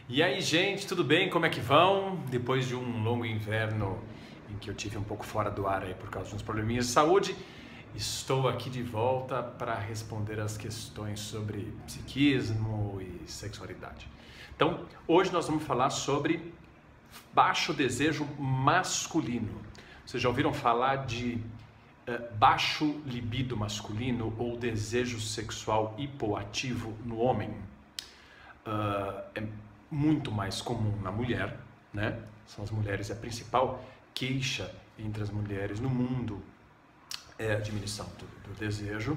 E aí, gente, tudo bem? Como é que vão? Depois de um longo inverno em que eu tive um pouco fora do ar aí por causa de uns probleminhas de saúde, estou aqui de volta para responder as questões sobre psiquismo e sexualidade. Então, hoje nós vamos falar sobre baixo desejo masculino. Vocês já ouviram falar de baixo libido masculino ou desejo sexual hipoativo no homem? É muito mais comum na mulher, né? São as mulheres, a principal queixa entre as mulheres no mundo é a diminuição do desejo.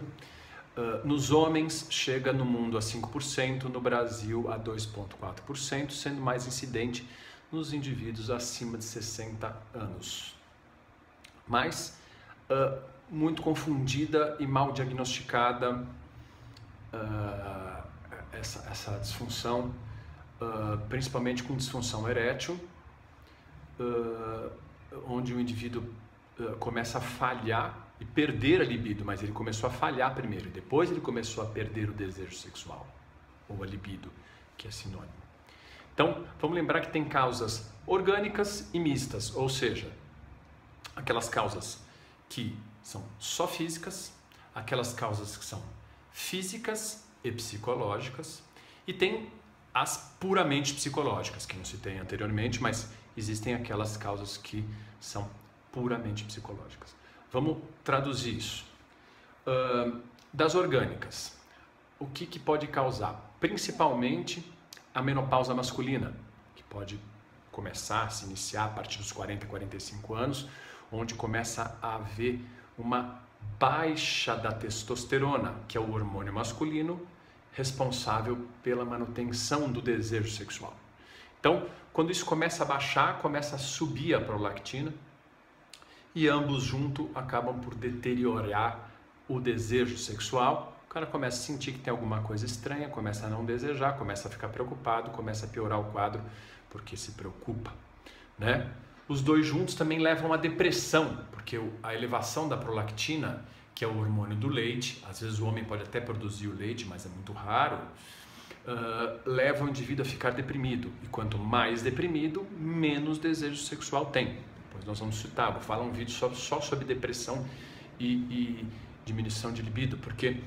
Nos homens chega no mundo a 5%, no Brasil a 2,4%, sendo mais incidente nos indivíduos acima de 60 anos. Mas muito confundida e mal diagnosticada essa disfunção, principalmente com disfunção erétil, onde o indivíduo começa a falhar e perder a libido, mas ele começou a falhar primeiro, e depois ele começou a perder o desejo sexual, ou a libido, que é sinônimo. Então, vamos lembrar que tem causas orgânicas e mistas, ou seja, aquelas causas que são só físicas, aquelas causas que são físicas e psicológicas, e tem as puramente psicológicas, que não citei anteriormente, mas existem aquelas causas que são puramente psicológicas. Vamos traduzir isso. Das orgânicas, o que pode causar? Principalmente a menopausa masculina, que pode começar, se iniciar a partir dos 40, 45 anos, onde começa a haver uma baixa da testosterona, que é o hormônio masculino responsável pela manutenção do desejo sexual. Então, quando isso começa a baixar, começa a subir a prolactina e ambos juntos acabam por deteriorar o desejo sexual. O cara começa a sentir que tem alguma coisa estranha, começa a não desejar, começa a ficar preocupado, começa a piorar o quadro porque se preocupa, né? Os dois juntos também levam à depressão, porque a elevação da prolactina, que é o hormônio do leite, às vezes o homem pode até produzir o leite, mas é muito raro, leva o indivíduo a ficar deprimido. E quanto mais deprimido, menos desejo sexual tem. Depois nós vamos citar, vou falar um vídeo só sobre depressão e diminuição de libido, porque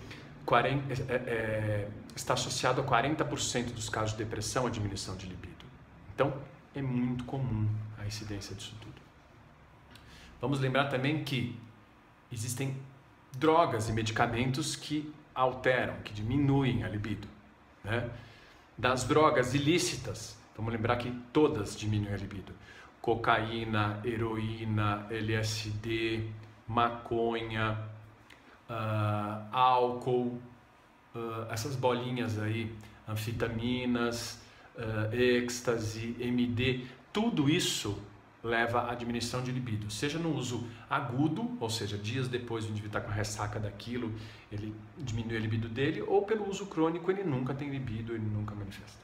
está associado a 40% dos casos de depressão a diminuição de libido. Então, é muito comum a incidência disso tudo. Vamos lembrar também que existem drogas e medicamentos que alteram, que diminuem a libido, né? Das drogas ilícitas, vamos lembrar que todas diminuem a libido. Cocaína, heroína, LSD, maconha, álcool, essas bolinhas aí, anfetaminas, êxtase, MD, tudo isso leva à diminuição de libido, seja no uso agudo, ou seja, dias depois o indivíduo está com ressaca daquilo, ele diminui a libido dele, ou pelo uso crônico, ele nunca tem libido, ele nunca manifesta.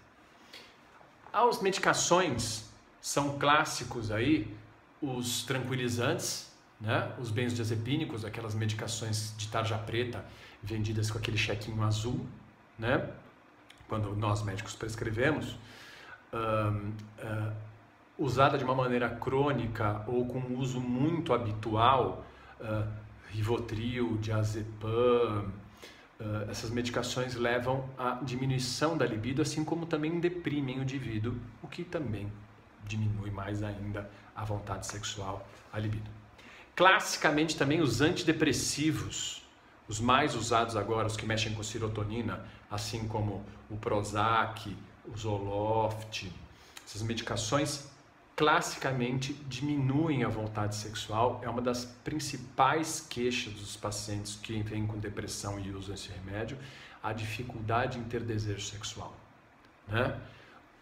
As medicações são clássicos aí, os tranquilizantes, né? Os benzodiazepínicos, aquelas medicações de tarja preta vendidas com aquele chequinho azul, né? Quando nós médicos prescrevemos, usada de uma maneira crônica ou com uso muito habitual, Rivotril, diazepam, essas medicações levam à diminuição da libido, assim como também deprimem o indivíduo, o que também diminui mais ainda a vontade sexual, a libido. Classicamente também os antidepressivos, os mais usados agora, os que mexem com serotonina, assim como o Prozac, o Zoloft, essas medicações classicamente diminuem a vontade sexual, é uma das principais queixas dos pacientes que vêm com depressão e usam esse remédio, a dificuldade em ter desejo sexual, né?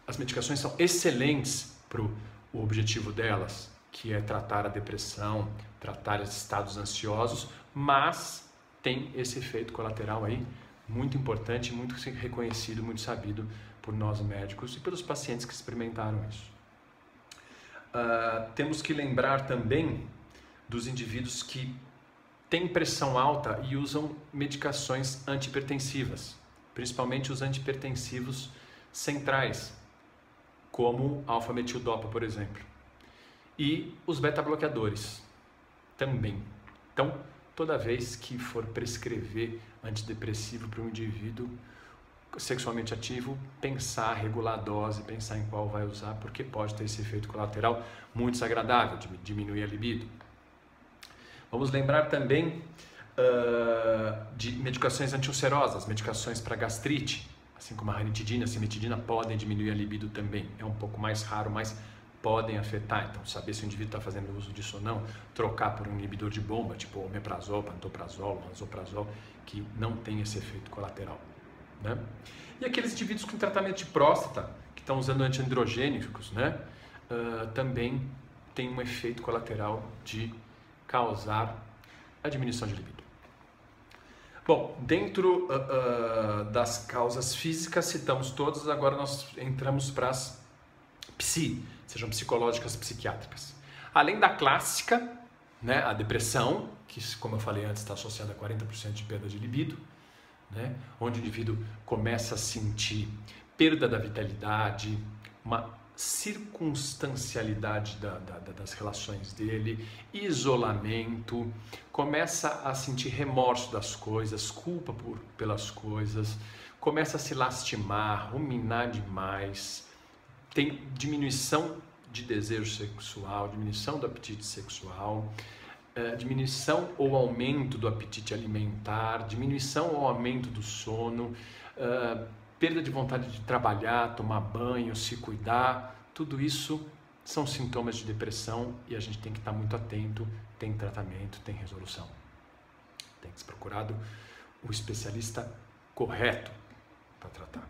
As medicações são excelentes para o objetivo delas, que é tratar a depressão, tratar esses estados ansiosos, mas tem esse efeito colateral aí muito importante, muito reconhecido, muito sabido por nós médicos e pelos pacientes que experimentaram isso. Temos que lembrar também dos indivíduos que têm pressão alta e usam medicações antihipertensivas, principalmente os antihipertensivos centrais, como alfa-metildopa, por exemplo. E os beta-bloqueadores também. Então, toda vez que for prescrever antidepressivo para um indivíduo sexualmente ativo, pensar, regular a dose, pensar em qual vai usar, porque pode ter esse efeito colateral muito desagradável, de diminuir a libido. Vamos lembrar também de medicações antiulcerosas, medicações para gastrite, assim como a ranitidina, a cimetidina, podem diminuir a libido também. É um pouco mais raro, mas podem afetar. Então, saber se o indivíduo está fazendo uso disso ou não, trocar por um inibidor de bomba, tipo omeprazol, pantoprazol, lansoprazol, que não tem esse efeito colateral, né? E aqueles indivíduos com tratamento de próstata, que estão usando antiandrogênicos, né? Também tem um efeito colateral de causar a diminuição de libido. Bom, dentro das causas físicas, citamos todas, agora nós entramos para as sejam psicológicas, psiquiátricas. Além da clássica, né, a depressão, que, como eu falei antes, está associada a 40% de perda de libido, né, onde o indivíduo começa a sentir perda da vitalidade, uma circunstancialidade das relações dele, isolamento, começa a sentir remorso das coisas, culpa pelas coisas, começa a se lastimar, ruminar demais, tem diminuição de desejo sexual, diminuição do apetite sexual, diminuição ou aumento do apetite alimentar, diminuição ou aumento do sono, perda de vontade de trabalhar, tomar banho, se cuidar. Tudo isso são sintomas de depressão e a gente tem que estar muito atento. Tem tratamento, tem resolução. Tem que ser procurado o especialista correto para tratar.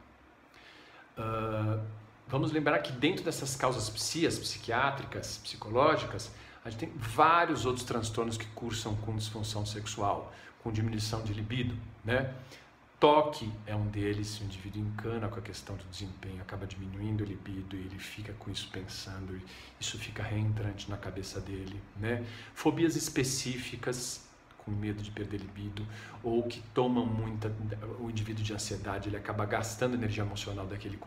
Vamos lembrar que dentro dessas causas psiquiátricas, psicológicas, a gente tem vários outros transtornos que cursam com disfunção sexual, com diminuição de libido, né? Toque é um deles, o indivíduo encana com a questão do desempenho, acaba diminuindo o libido e ele fica com isso pensando, isso fica reentrante na cabeça dele, né? Fobias específicas, com medo de perder libido, ou que tomam o indivíduo de ansiedade, ele acaba gastando energia emocional dele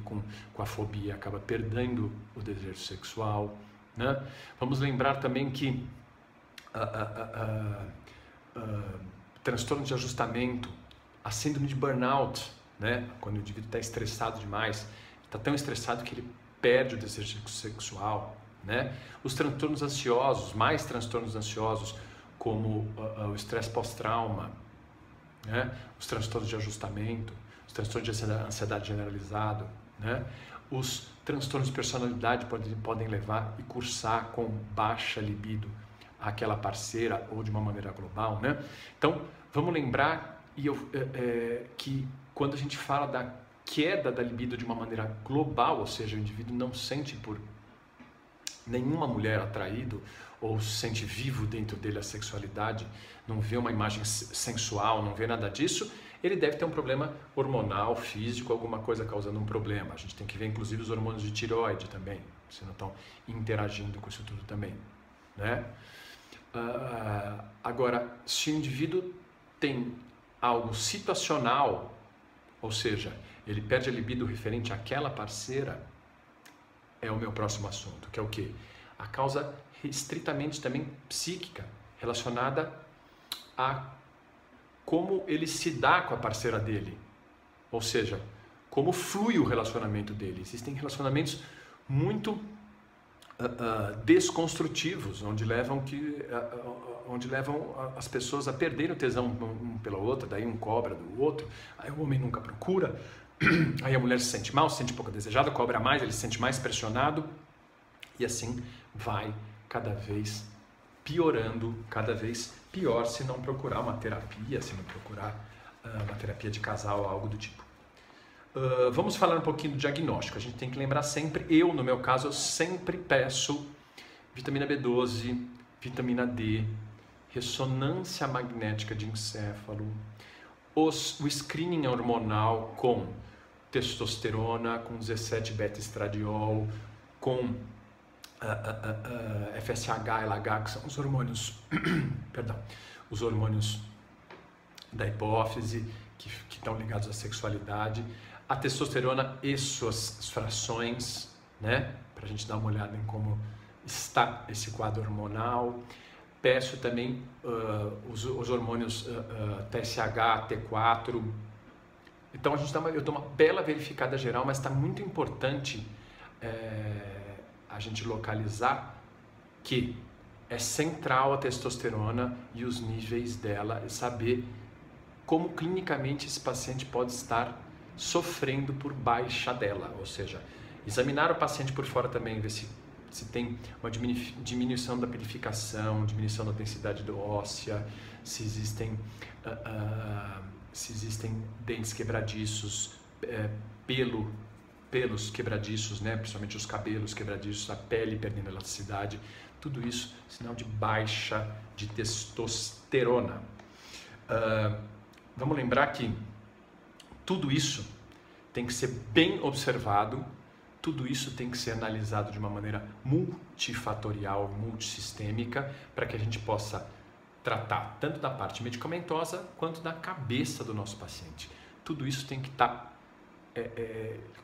com a fobia, acaba perdendo o desejo sexual, né? Vamos lembrar também que transtorno de ajustamento, a síndrome de burnout, né? Quando o indivíduo está estressado demais, está tão estressado que ele perde o desejo sexual, né? Os transtornos ansiosos, mais transtornos ansiosos, como o estresse pós-trauma, né? Os transtornos de ajustamento, os transtornos de ansiedade generalizado, né? Os transtornos de personalidade podem levar e cursar com baixa libido àquela parceira ou de uma maneira global, né? Então, vamos lembrar que quando a gente fala da queda da libido de uma maneira global, ou seja, o indivíduo não sente por nenhuma mulher atraído ou sente vivo dentro dele a sexualidade, não vê uma imagem sensual, não vê nada disso, ele deve ter um problema hormonal, físico, alguma coisa causando um problema. A gente tem que ver inclusive os hormônios de tireoide também, se não estão interagindo com isso tudo também, né? Agora, se o indivíduo tem algo situacional, ou seja, ele perde a libido referente àquela parceira, é o meu próximo assunto, que é o quê? A causa estritamente também psíquica, relacionada a como ele se dá com a parceira dele, ou seja, como flui o relacionamento dele. Existem relacionamentos muito desconstrutivos, onde levam as pessoas a perderem o tesão um pela outra, daí um cobra do outro, aí o homem nunca procura, aí a mulher se sente mal, se sente pouco desejada, cobra mais, ele se sente mais pressionado, e assim vai cada vez piorando, cada vez pior se não procurar uma terapia, se não procurar uma terapia de casal ou algo do tipo. Vamos falar um pouquinho do diagnóstico. A gente tem que lembrar sempre, no meu caso, eu sempre peço vitamina B12, vitamina D, ressonância magnética de encéfalo, o screening hormonal com testosterona, com 17 beta-estradiol, com FSH, LH, que são os hormônios, os hormônios da hipófise, que estão ligados à sexualidade. a testosterona e suas frações, né? Para a gente dar uma olhada em como está esse quadro hormonal. Peço também os hormônios TSH, T4. Então eu dou uma bela verificada geral, mas está muito importante a gente localizar que é central a testosterona e os níveis dela e saber como clinicamente esse paciente pode estar sofrendo por baixa dela, ou seja, examinar o paciente por fora também, ver se tem uma diminuição da pilificação, diminuição da densidade óssea, se existem dentes quebradiços, pelos quebradiços, né? Principalmente os cabelos quebradiços, a pele perdendo elasticidade, tudo isso sinal de baixa de testosterona. Vamos lembrar que tudo isso tem que ser bem observado, tudo isso tem que ser analisado de uma maneira multifatorial, multissistêmica, para que a gente possa tratar tanto da parte medicamentosa quanto da cabeça do nosso paciente. Tudo isso tem que estar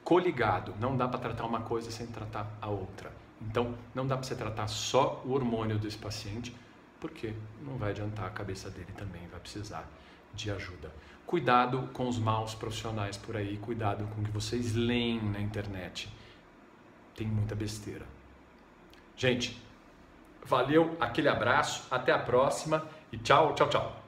coligado, não dá para tratar uma coisa sem tratar a outra. Então, não dá para você tratar só o hormônio desse paciente, porque não vai adiantar, a cabeça dele também vai precisar de ajuda. Cuidado com os maus profissionais por aí, cuidado com o que vocês leem na internet. Tem muita besteira. Gente, valeu, aquele abraço, até a próxima e tchau, tchau, tchau.